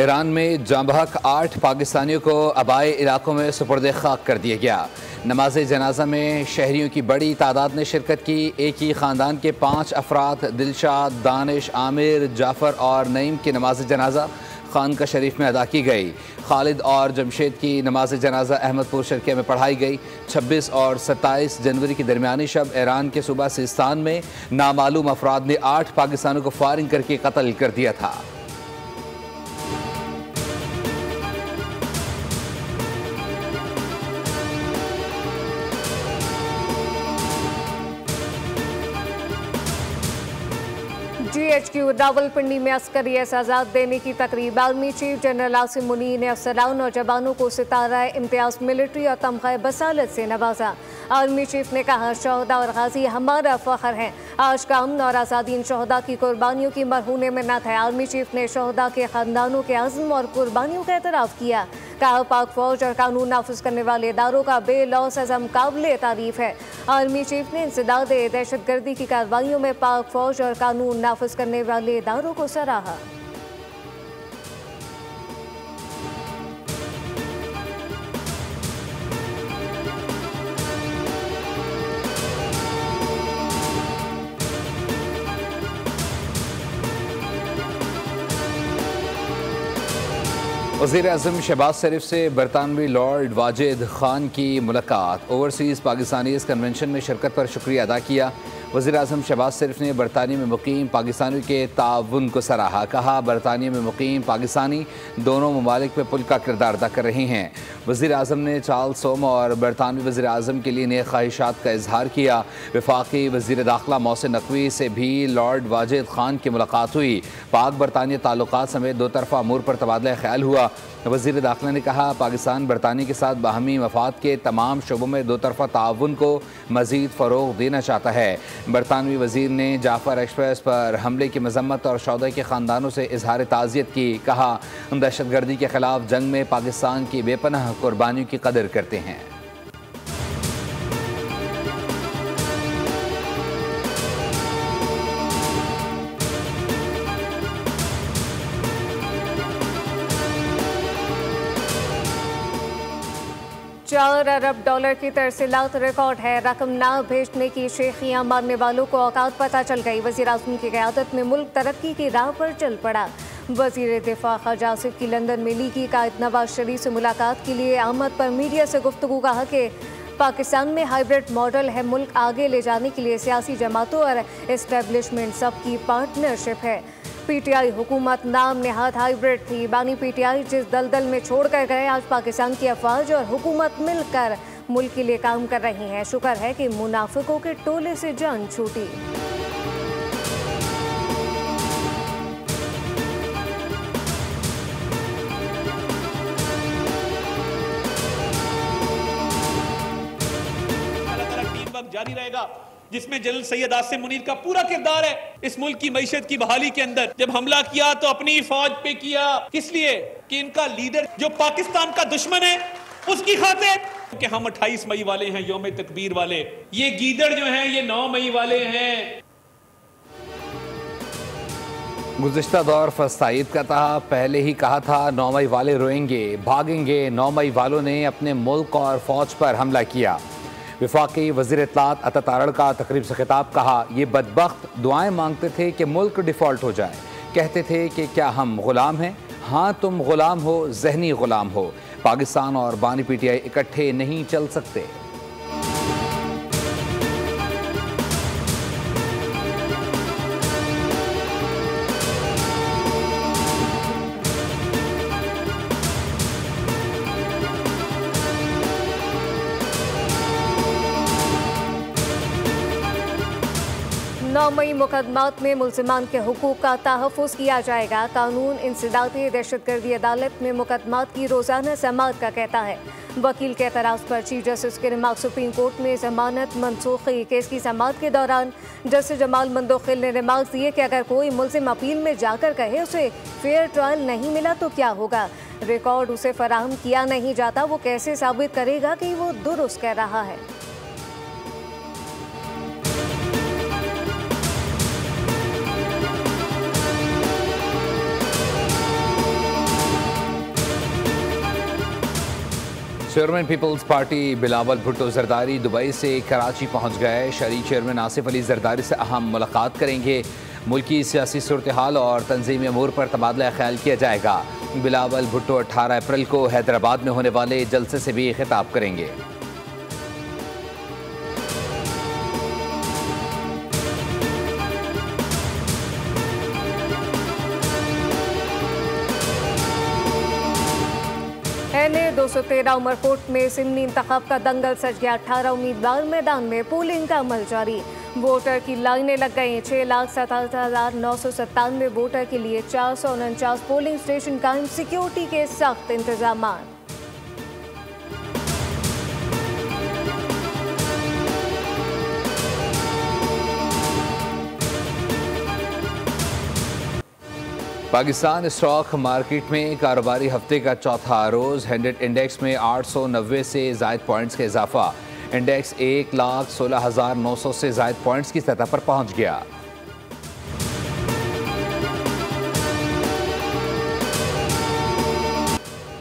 Iran में जांबहक 8 पाकिस्तानियों को आबाई इलाकों में सुपुर्द खाक कर दिया गया। नमाज जनाजा में शहरियों की बड़ी तादाद ने शिरकत की। एक ही ख़ानदान के 5 अफराद दिलशाद, दानिश, आमिर, जाफ़र और नईम की नमाज जनाजा खानका शरीफ में अदा की गई। खालिद और जमशेद की नमाज जनाजा अहमदपुर शर्किया में पढ़ाई गई। 26 और 27 जनवरी की दरमियानी शब ईरान के सूबा सिस्तान में नामालूम अफराद ने 8 पाकिस्तानों को फायरिंग करके कत्ल कर दिया था। GHQ रावलपिंडी में अस्करी एजाज़ात देने की तकरीब। Army chief general Asim Munir ने अफसरान और जवानों को सितारा इम्तियाज मिलिट्री और तमग़ा बसालत से नवाजा। आर्मी चीफ ने कहा, शहदा और गाजी हमारा फ़ख्र हैं। आज का अमन और आज़ादी इन शहदा की कुर्बानियों की मरहून मिन्नत है। आर्मी चीफ ने शहदा के ख़ानदानों के अज़्म और कुर्बानियों का एतराफ़ किया। कहा, पाक फ़ौज और कानून नाफिज करने वाले इदारों का बेलौस अज़म काबिल तारीफ़ है। आर्मी चीफ ने इंसदाद दहशत गर्दी की कार्रवाइयों में पाक फ़ौज और कानून नाफिज करने वाले इदारों को सराहा। वज़ीर-ए-आज़म शहबाज शरीफ से बरतानवी लॉर्ड वाजिद खान की मुलाकात। ओवरसीज़ पाकिस्तानीज़ कन्वेंशन में शिरकत पर शुक्रिया अदा किया। वज़ीर-ए-आज़म शहबाज शरीफ ने बरतानिया में मुकीम पाकिस्तानियों के ताउन को सराहा। कहा, बरतानिया में मुकीम पाकिस्तानी दोनों ममालिक में पुल का किरदार अदा कर रहे हैं। वज़ीर-ए-आज़म ने चार्ल्स सोम और बरतानवी वज़ीर-ए-आज़म के लिए नेक ख्वाहिशात का इजहार किया। वफाकी वज़ीर दाखिला मोहसिन नकवी से भी लॉर्ड वाजिद खान की मुलाकात हुई। पाक बरतानिया ताल्लुकात समेत दो तरफ़ा अमूर पर तबादला ख्याल हुआ। वज़ीर दाखिला ने कहा, पाकिस्तान बरतानिया के साथ बाहमी मफाद के तमाम शोबों में दो तरफ़ा ताउन को मज़ीद फ़रोग़ देना चाहता है। बरतानवी वज़ीर ने जाफ़र एक्सप्रेस पर हमले की मज़म्मत और शौदा के ख़ानदानों से इजहार ताज़ियत की। कहा, दहशत गर्दी के ख़िलाफ़ जंग में पाकिस्तान की बेपनाह कुर्बानियों की कदर करते हैं। $4 अरब की तरसीलात रिकॉर्ड है। रकम ना भेजने की शेखियाँ मारने वालों को औकात पता चल गई। वज़ीर-ए-आज़म की क़यादत में मुल्क तरक्की की राह पर चल पड़ा। वज़ीर दिफा ख़ाजा आसिफ की लंदन में लीगी कायद नवाज शरीफ से मुलाकात के लिए आमद पर मीडिया से गुफ्तगू। कहा कि पाकिस्तान में हाइब्रिड मॉडल है। मुल्क आगे ले जाने के लिए सियासी जमातों और इस्टेब्लिशमेंट सबकी पार्टनरशिप है। PTI हुकूमत नाम नेहाद हाइब्रिड थी। बानी PTI जिस दलदल में छोड़ कर गए, आज पाकिस्तान की अफवाज और हुकूमत मिलकर मुल्क के लिए काम कर रही हैं। शुक्र है कि मुनाफिकों के टोले से जान छूटी। जारी रहेगा, जिसमें जनरल सैयद आसिम मुनीर का पूरा किरदार है। इस मुल्क की मईशत की बहाली के अंदर जब हमला किया तो अपनी फौज पे किया, किस लिए कि इनका लीडर जो पाकिस्तान का दुश्मन है उसकी खातिर कि हम 28 मई वाले हैं, यौम तकबीर वाले। ये गीदड़ जो हैं ये 9 मई वाले हैं। गुज़िश्ता दौर फस्ताईद का था, पहले ही कहा था 9 मई वाले रोएंगे भागेंगे। 9 मई वालों ने अपने मुल्क और फौज पर हमला किया। वफाकी वज़ीर इत्तलात अता तारड़ का तकरीब से खिताब। कहा, ये बदबख्त दुआएं मांगते थे कि मुल्क डिफ़ॉल्ट हो जाए। कहते थे कि क्या हम ग़ुलाम हैं? हाँ, तुम ग़ुलाम हो, ज़हनी ग़ुलाम हो। पाकिस्तान और बानी PTI इकट्ठे नहीं चल सकते। मई मुकदमात में मुल्ज़िमान के हुकूक का तहफ़्फ़ुज़ किया जाएगा। कानून इंसदादी दहशतगर्दी अदालत में मुकदमात की रोज़ाना समाअत का कहता है। वकील के एतराज़ पर चीफ जस्टिस के रिमार्क सुप्रीम कोर्ट में ज़मानत मनसूखी केस की समाअत के दौरान जस्टिस जमाल मंदोखिल ने रिमार्क दिए कि अगर कोई मुल्ज़िम अपील में जाकर कहे उसे फेयर ट्रायल नहीं मिला तो क्या होगा। रिकॉर्ड उसे फराहम किया नहीं जाता, वो कैसे साबित करेगा कि वो दुरुस्त कह रहा है। Chairman Peoples Party Bilawal Bhutto Zardari Dubai से कराची पहुंच गए। शहरी चेयरमैन आसिफ अली जरदारी से अहम मुलाकात करेंगे। मुल्की सियासी सूरत हाल और तंजीमी अमूर पर तबादला ख्याल किया जाएगा। बिलावल भुट्टो 18 अप्रैल को हैदराबाद में होने वाले जलसे से भी खिताब करेंगे। एनए 213 उमरकोट में सिमनी इंतखाब का दंगल सज गया। 18 उम्मीदवार मैदान में पोलिंग का अमल जारी। वोटर की लाइनें लग गई। 6,77,997 वोटर के लिए 449 पोलिंग स्टेशन कायम। सिक्योरिटी के सख्त इंतजाम। पाकिस्तान स्टॉक मार्केट में कारोबारी हफ्ते का चौथा रोज हेंडेड इंडेक्स में 890 से जायद पॉइंट्स का इजाफा। इंडेक्स 1,16,900 से जायद पॉइंट्स की सतह पर पहुंच गया।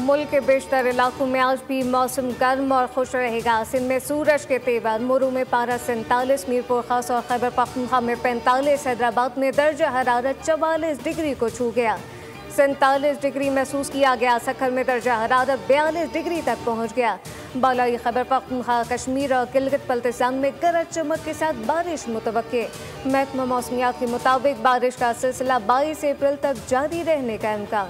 मुल्क के बेशतर इलाकों में आज भी मौसम गर्म और खुश रहेगा। सिंध में सूरज के तेवर। मुरू में पारा 47, मीरपुर खास और खैबर पख्तूनख्वा में 45, हैदराबाद में दर्जा हरारत 44 डिग्री को छू गया। 47 डिग्री महसूस किया गया। सखर में दर्जा हरारत 42 डिग्री तक पहुंच गया। बालाई खैबर पख्तूनख्वा, कश्मीर और गिलगित बल्तिस्तान में गरज चमक के साथ बारिश मुतवक्के। महकमा मौसमियात के मुताबिक बारिश का सिलसिला 22 अप्रैल तक जारी रहने का इम्कान।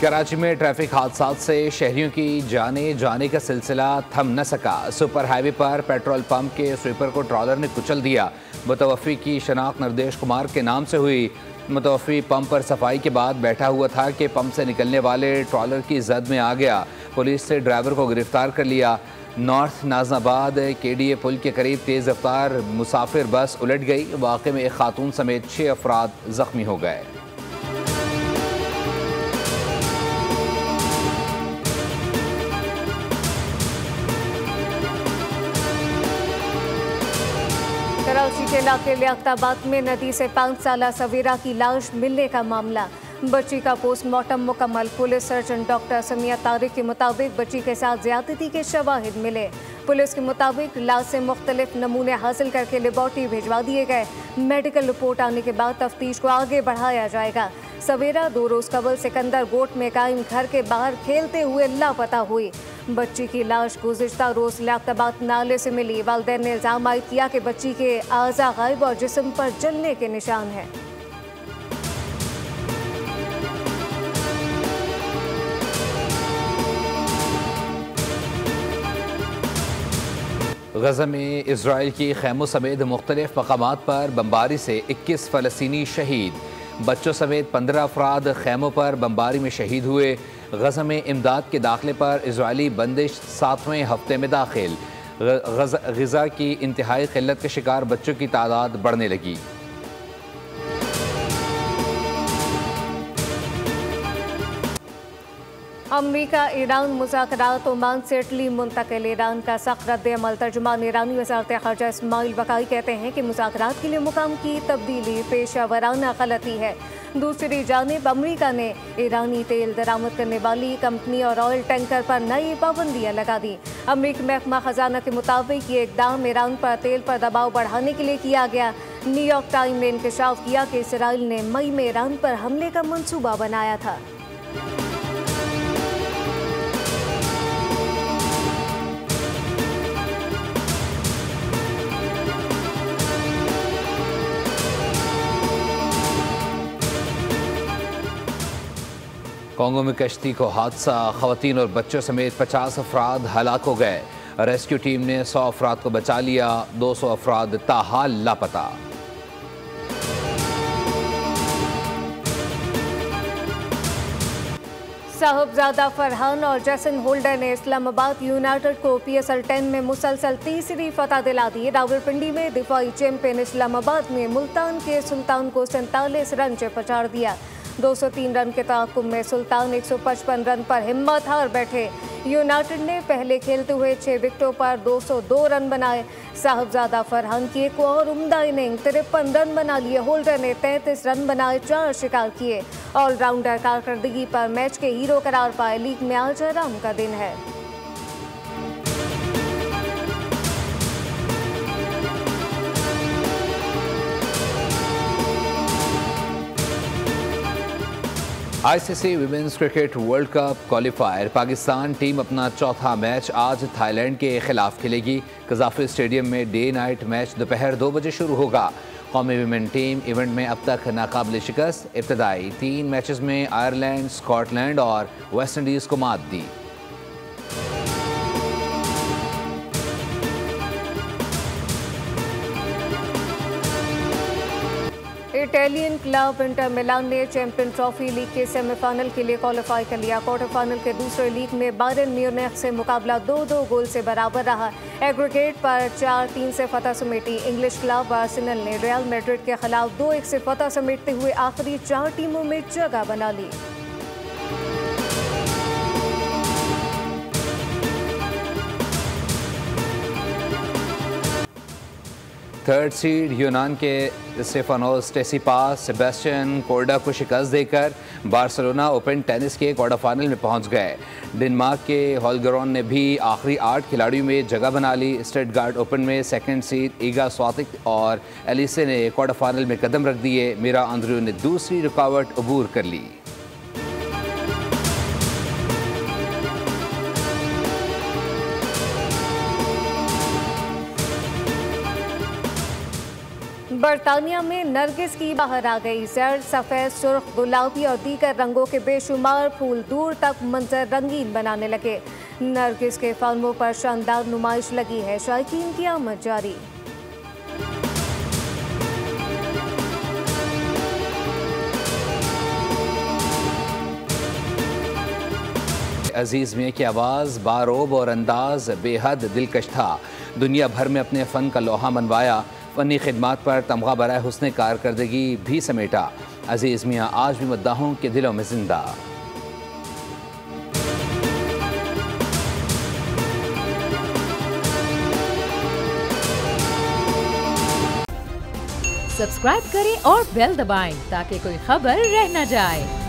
कराची में ट्रैफिक हादसात से शहरियों की जाने का सिलसिला थम न सका। सुपर हाईवे पर पेट्रोल पंप के स्वीपर को ट्रॉलर ने कुचल दिया। मुतवफ़ी की शनाख्त नरदेश कुमार के नाम से हुई। मुतवफ़ी पंप पर सफाई के बाद बैठा हुआ था कि पंप से निकलने वाले ट्रॉलर की जद में आ गया। पुलिस से ड्राइवर को गिरफ्तार कर लिया। नॉर्थ नाजनाबाद KDA पुल के करीब तेज़ रफ्तार मुसाफिर बस उलट गई। वाक़े में एक खातून समेत 6 अफराद जख्मी हो गए। कराची के इलाके लियाकताबाद में नदी से 5 साला सवेरा की लाश मिलने का मामला। बच्ची का पोस्टमार्टम मुकम्मल। Police surgeon doctor Samiya Tariq के मुताबिक बच्ची के साथ ज्यादती के शवाहिद मिले। पुलिस के मुताबिक लाश से मुख्तलिफ नमूने हासिल करके लेबॉर्ट्री भिजवा दिए गए। मेडिकल रिपोर्ट आने के बाद तफ्तीश को आगे बढ़ाया जाएगा। सवेरा 2 रोज कबल सिकंदर गोट में कायम घर के बाहर खेलते हुए लापता हुई। बच्ची की लाश गुज़िश्ता रोज लियाकताबाद नाले से मिली। वालिदैन ने इल्जाम आयद किया कि बच्ची के आज़ा गायब और जिस्म पर जलने के निशान हैं। गज़ा में इजराइल की खैमों समेत मुख्तलिफ मकामात पर बमबारी से 21 फ़लस्तीनी शहीद। बच्चों समेत 15 अफराद खैमों पर बमबारी में शहीद हुए। गज़ा में इमदाद के दाखिले पर इजरायली बंदिश 7वें हफ्ते में दाखिल। गज़ा की इंतहाई क़िल्लत के शिकार बच्चों की तादाद बढ़ने लगी। अमरीका ईरान मुज़ाकरात ओमान से इटली मुंतकिल। ईरान का सख्त रद्द-ए-अमल। तर्जुमान ईरानी वज़ारत ख़ारजा इस्माइल वक़ाई कहते हैं कि मुज़ाकरात के लिए मुकाम की तब्दीली पेशा-वराना गलती है। दूसरी जानिब अमरीका ने ईरानी तेल दरामद करने वाली कंपनी और ऑयल टैंकर पर नई पाबंदियाँ लगा दी। अमरीकी महकमा ख़जाना के मुताबिक ये इक़दाम ईरान पर तेल पर दबाव बढ़ाने के लिए किया गया। न्यूयॉर्क टाइम ने इंकशाफ किया कि इसराइल ने मई में ईरान पर हमले का मंसूबा बनाया था। कांगो में कश्ती को हादसा। ख़वातीन और बच्चों समेत 50 अफराद हलाक हो गए। रेस्क्यू टीम ने 100 अफराद को बचा लिया। 200 अफराद ताहाल लापता। साहबजादा फरहान और जैसन होल्डर ने इस्लामाबाद यूनाइटेड को PSL 10 में मुसलसल तीसरी फतह दिला दी। रावलपिंडी में दिफाई चैंपियन इस्लामाबाद ने मुल्तान के सुल्तान को 47 रन से पछाड़ दिया। 203 रन के तआक्कुब में सुल्तान 155 रन पर हिम्मत हार बैठे। यूनाइटेड ने पहले खेलते हुए 6 विकेटों पर 202 रन बनाए। साहबजादा फरहान की एक और उम्दा इनिंग, 53 रन बना लिए। होल्डर ने 33 रन बनाए, 4 शिकार किए। ऑलराउंडर कारकर्दगी पर मैच के हीरो करार पाए। लीग में आज आराम का दिन है। ICC women's cricket world cup qualifier Pakistan team अपना चौथा मैच आज थाईलैंड के खिलाफ खेलेगी। कजाफी स्टेडियम में डे नाइट मैच दोपहर 2 बजे शुरू होगा। कौमी विमेन टीम इवेंट में अब तक नाकाबिल शिकस्त। इब्तदाई 3 मैचेस में आयरलैंड, स्कॉटलैंड और वेस्ट इंडीज़ को मात दी। इटालियन क्लब इंटर मिलान ने चैंपियन ट्रॉफी लीग के सेमीफाइनल के लिए क्वालिफाई कर लिया। क्वार्टर फाइनल के दूसरे लीग में बायरन म्यूनिख से मुकाबला 2-2 गोल से बराबर रहा। एग्रीगेट पर 4-3 से फतह समेटी। इंग्लिश क्लब आर्सेनल ने रियल मैड्रिड के खिलाफ 2-1 से फतह समेटते हुए आखिरी 4 टीमों में जगह बना ली। थर्ड सीड यूनान के स्टेफानोस टेसिपास सेबेस्टियन कोर्डा को शिकस्त देकर बार्सिलोना ओपन टेनिस के क्वार्टर फाइनल में पहुंच गए। डेनमार्क के हॉलगरॉन ने भी आखिरी 8 खिलाड़ियों में जगह बना ली। स्टटगार्ट ओपन में सेकंड सीड ईगा स्वातिक और एलिसे ने क्वार्टर फाइनल में कदम रख दिए। मीरा आंद्रियो ने दूसरी रुकावट अबूर कर ली। बरतानिया में नरगिस की बाहर आ गई। जर्द, सफ़ेद, सुर्ख, गुलाबी और दीगर रंगों के बेशुमार फूल दूर तक मंजर रंगीन बनाने लगे। नरगिस के फार्मों पर शानदार नुमाइश लगी है। शायकीन की आमद जारी। अजीज़ मियाँ की आवाज़ बारोब और अंदाज बेहद दिलकश था। दुनिया भर में अपने फ़न का लोहा मनवाया। फ़नी खिदमात पर तमगा बराए हुस्न कारकर्दगी भी समेटा। अजीज़ मियाँ आज भी मद्दाहों के दिलों में जिंदा। सब्सक्राइब करें और बेल दबाएं ताकि कोई खबर रह न जाए।